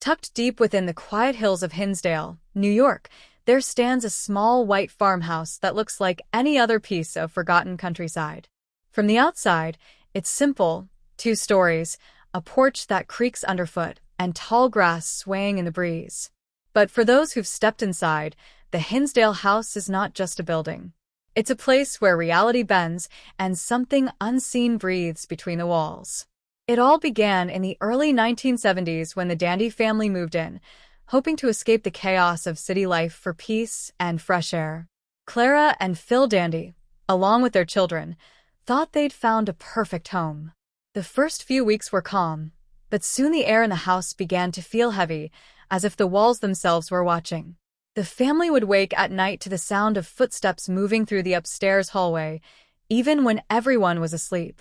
Tucked deep within the quiet hills of Hinsdale, New York, there stands a small white farmhouse that looks like any other piece of forgotten countryside. From the outside, it's simple, 2 stories, a porch that creaks underfoot, and tall grass swaying in the breeze. But for those who've stepped inside, the Hinsdale House is not just a building. It's a place where reality bends and something unseen breathes between the walls. It all began in the early 1970s when the Dandy family moved in, hoping to escape the chaos of city life for peace and fresh air. Clara and Phil Dandy, along with their children, thought they'd found a perfect home. The first few weeks were calm, but soon the air in the house began to feel heavy, as if the walls themselves were watching. The family would wake at night to the sound of footsteps moving through the upstairs hallway, even when everyone was asleep.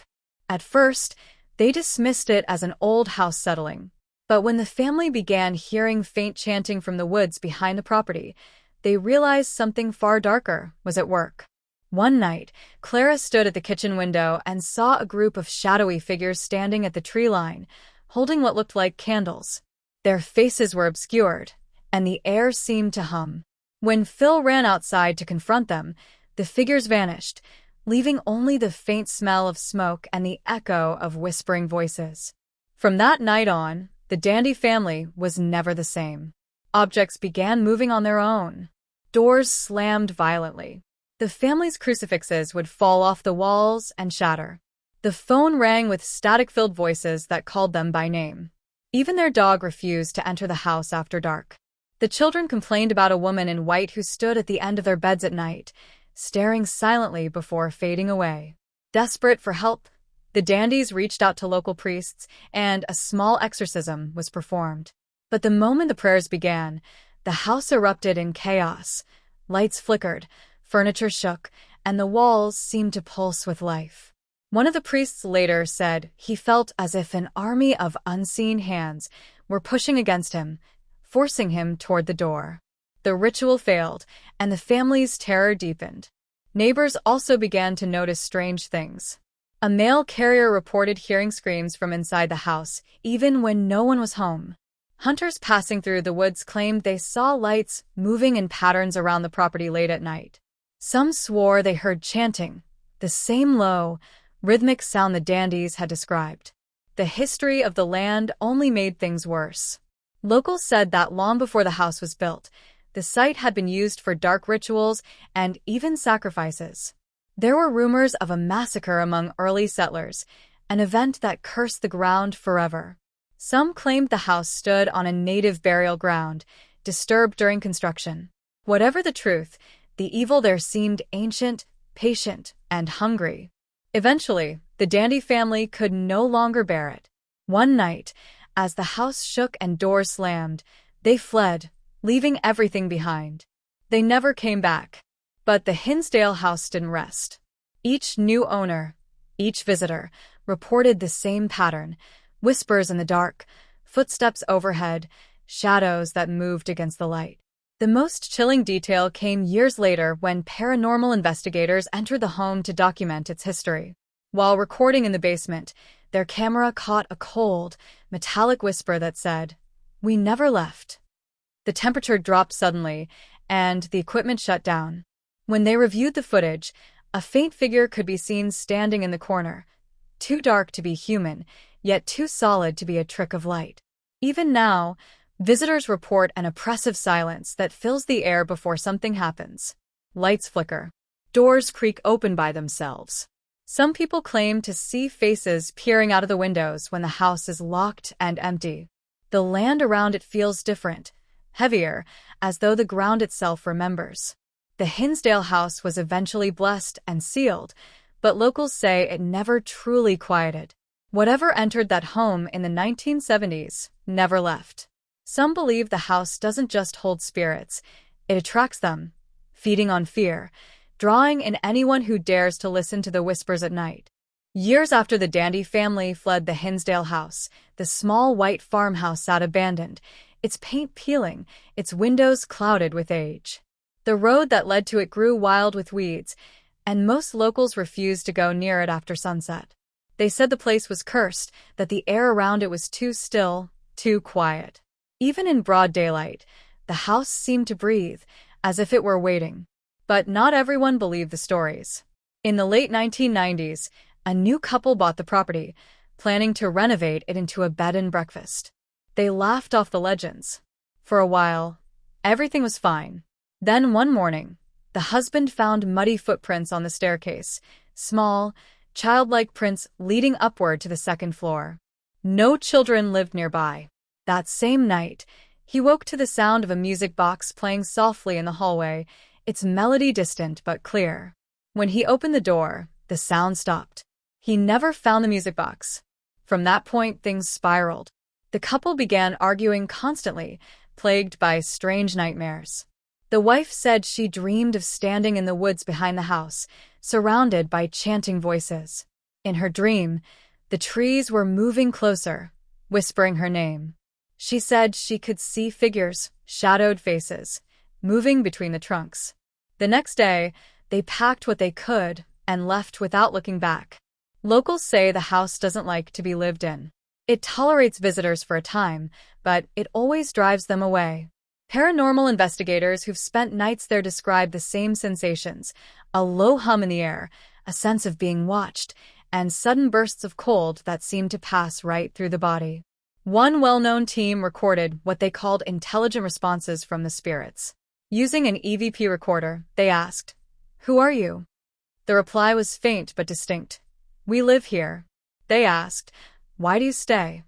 At first, they dismissed it as an old house settling. But when the family began hearing faint chanting from the woods behind the property, they realized something far darker was at work. One night, Clara stood at the kitchen window and saw a group of shadowy figures standing at the tree line, holding what looked like candles. Their faces were obscured, and the air seemed to hum. When Phil ran outside to confront them, the figures vanished, leaving only the faint smell of smoke and the echo of whispering voices. From that night on, the Dandy family was never the same. Objects began moving on their own. Doors slammed violently. The family's crucifixes would fall off the walls and shatter. The phone rang with static-filled voices that called them by name. Even their dog refused to enter the house after dark. The children complained about a woman in white who stood at the end of their beds at night, staring silently before fading away. Desperate for help, the Dandies reached out to local priests, and a small exorcism was performed. But the moment the prayers began, the house erupted in chaos. Lights flickered, furniture shook, and the walls seemed to pulse with life. One of the priests later said he felt as if an army of unseen hands were pushing against him, forcing him toward the door. The ritual failed, and the family's terror deepened. Neighbors also began to notice strange things. A mail carrier reported hearing screams from inside the house, even when no one was home. Hunters passing through the woods claimed they saw lights moving in patterns around the property late at night. Some swore they heard chanting, the same low, rhythmic sound the Dandies had described. The history of the land only made things worse. Locals said that long before the house was built, the site had been used for dark rituals and even sacrifices. There were rumors of a massacre among early settlers, an event that cursed the ground forever. Some claimed the house stood on a native burial ground, disturbed during construction. Whatever the truth, the evil there seemed ancient, patient, and hungry. Eventually, the Dandy family could no longer bear it. One night, as the house shook and doors slammed, they fled, leaving everything behind. They never came back. But the Hinsdale house didn't rest. Each new owner, each visitor, reported the same pattern: whispers in the dark, footsteps overhead, shadows that moved against the light. The most chilling detail came years later when paranormal investigators entered the home to document its history. While recording in the basement, their camera caught a cold, metallic whisper that said, "We never left." The temperature dropped suddenly, and the equipment shut down. When they reviewed the footage, a faint figure could be seen standing in the corner, too dark to be human, yet too solid to be a trick of light. Even now, visitors report an oppressive silence that fills the air before something happens. Lights flicker. Doors creak open by themselves. Some people claim to see faces peering out of the windows when the house is locked and empty. The land around it feels different, heavier, as though the ground itself remembers. The Hinsdale house was eventually blessed and sealed, but locals say it never truly quieted. Whatever entered that home in the 1970s never left. Some believe the house doesn't just hold spirits, it attracts them, feeding on fear, drawing in anyone who dares to listen to the whispers at night. Years after the Dandy family fled the Hinsdale house, the small white farmhouse sat abandoned, its paint peeling, its windows clouded with age. The road that led to it grew wild with weeds, and most locals refused to go near it after sunset. They said the place was cursed, that the air around it was too still, too quiet. Even in broad daylight, the house seemed to breathe, as if it were waiting. But not everyone believed the stories. In the late 1990s, a new couple bought the property, planning to renovate it into a bed and breakfast. They laughed off the legends. For a while, everything was fine. Then one morning, the husband found muddy footprints on the staircase, small, childlike prints leading upward to the second floor. No children lived nearby. That same night, he woke to the sound of a music box playing softly in the hallway, its melody distant but clear. When he opened the door, the sound stopped. He never found the music box. From that point, things spiraled. The couple began arguing constantly, plagued by strange nightmares. The wife said she dreamed of standing in the woods behind the house, surrounded by chanting voices. In her dream, the trees were moving closer, whispering her name. She said she could see figures, shadowed faces, moving between the trunks. The next day, they packed what they could and left without looking back. Locals say the house doesn't like to be lived in. It tolerates visitors for a time, but it always drives them away. Paranormal investigators who've spent nights there describe the same sensations: a low hum in the air, a sense of being watched, and sudden bursts of cold that seem to pass right through the body. One well-known team recorded what they called intelligent responses from the spirits. Using an EVP recorder, they asked, "Who are you?" The reply was faint but distinct. "We live here." They asked, "Why do you stay?"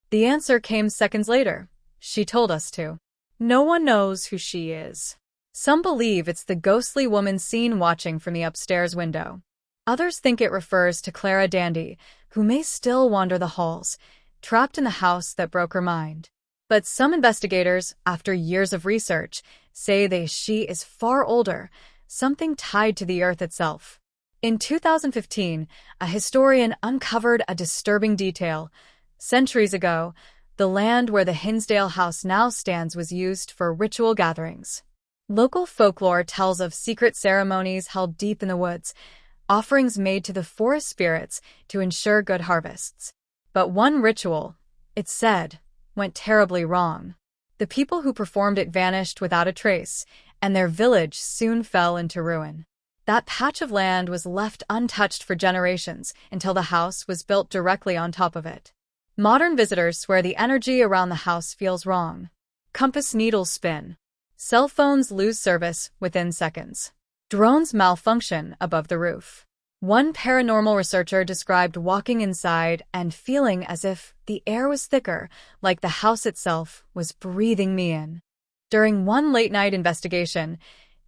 The answer came seconds later. "She told us to." No one knows who she is. Some believe it's the ghostly woman seen watching from the upstairs window. Others think it refers to Clara Dandy, who may still wander the halls, trapped in the house that broke her mind. But some investigators, after years of research, say she is far older, something tied to the earth itself. In 2015, a historian uncovered a disturbing detail. Centuries ago, the land where the Hinsdale House now stands was used for ritual gatherings. Local folklore tells of secret ceremonies held deep in the woods, offerings made to the forest spirits to ensure good harvests. But one ritual, it's said, went terribly wrong. The people who performed it vanished without a trace, and their village soon fell into ruin. That patch of land was left untouched for generations until the house was built directly on top of it. Modern visitors swear the energy around the house feels wrong. Compass needles spin. Cell phones lose service within seconds. Drones malfunction above the roof. One paranormal researcher described walking inside and feeling as if the air was thicker, like the house itself was breathing me in. During one late-night investigation,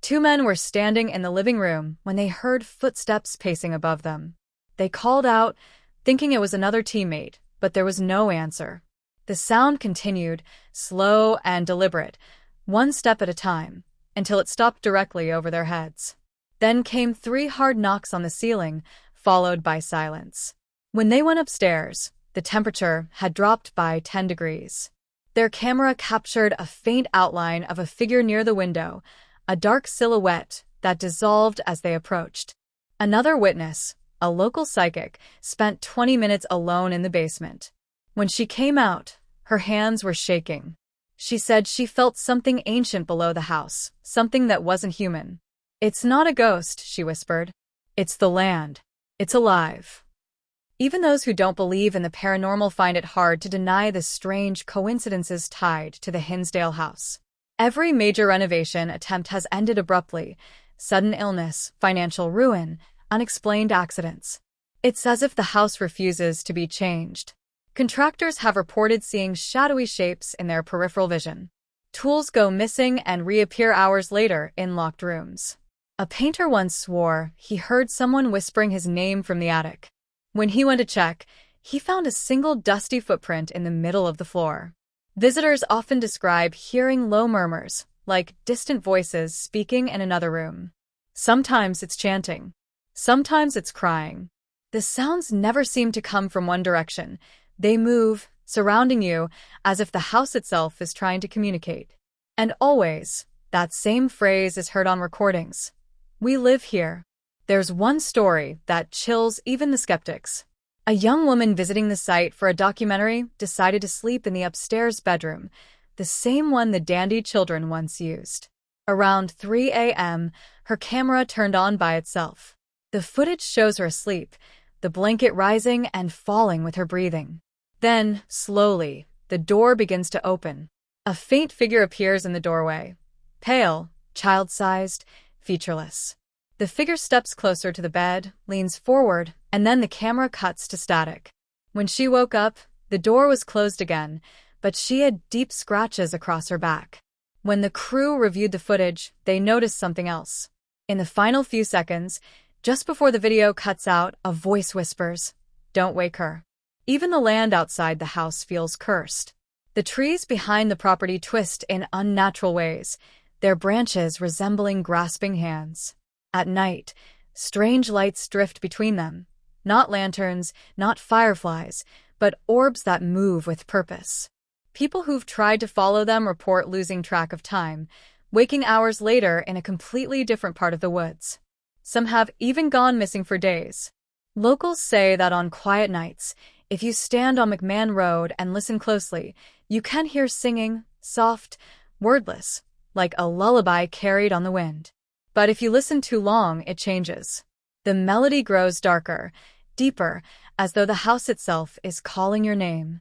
2 men were standing in the living room when they heard footsteps pacing above them. They called out, thinking it was another teammate, but there was no answer. The sound continued, slow and deliberate, one step at a time, until it stopped directly over their heads. Then came 3 hard knocks on the ceiling, followed by silence. When they went upstairs, the temperature had dropped by 10 degrees. Their camera captured a faint outline of a figure near the window, a dark silhouette that dissolved as they approached. Another witness, a local psychic, spent 20 minutes alone in the basement. When she came out, her hands were shaking. She said she felt something ancient below the house, something that wasn't human. "It's not a ghost," she whispered. "It's the land. It's alive." Even those who don't believe in the paranormal find it hard to deny the strange coincidences tied to the Hinsdale House. Every major renovation attempt has ended abruptly: sudden illness, financial ruin, unexplained accidents. It's as if the house refuses to be changed. Contractors have reported seeing shadowy shapes in their peripheral vision. Tools go missing and reappear hours later in locked rooms. A painter once swore he heard someone whispering his name from the attic. When he went to check, he found a single dusty footprint in the middle of the floor. Visitors often describe hearing low murmurs, like distant voices speaking in another room. Sometimes it's chanting. Sometimes it's crying. The sounds never seem to come from one direction. They move, surrounding you, as if the house itself is trying to communicate. And always, that same phrase is heard on recordings: "We live here." There's one story that chills even the skeptics. A young woman visiting the site for a documentary decided to sleep in the upstairs bedroom, the same one the dandy children once used. Around 3 a.m., her camera turned on by itself. The footage shows her asleep, the blanket rising and falling with her breathing. Then, slowly, the door begins to open. A faint figure appears in the doorway. Pale, child-sized, featureless. The figure steps closer to the bed, leans forward, and then the camera cuts to static. When she woke up, the door was closed again, but she had deep scratches across her back. When the crew reviewed the footage, they noticed something else. In the final few seconds, just before the video cuts out, a voice whispers, "Don't wake her." Even the land outside the house feels cursed. The trees behind the property twist in unnatural ways, their branches resembling grasping hands. At night, strange lights drift between them. Not lanterns, not fireflies, but orbs that move with purpose. People who've tried to follow them report losing track of time, waking hours later in a completely different part of the woods. Some have even gone missing for days. Locals say that on quiet nights, if you stand on McMahon Road and listen closely, you can hear singing, soft, wordless, like a lullaby carried on the wind. But if you listen too long, it changes. The melody grows darker, deeper, as though the house itself is calling your name.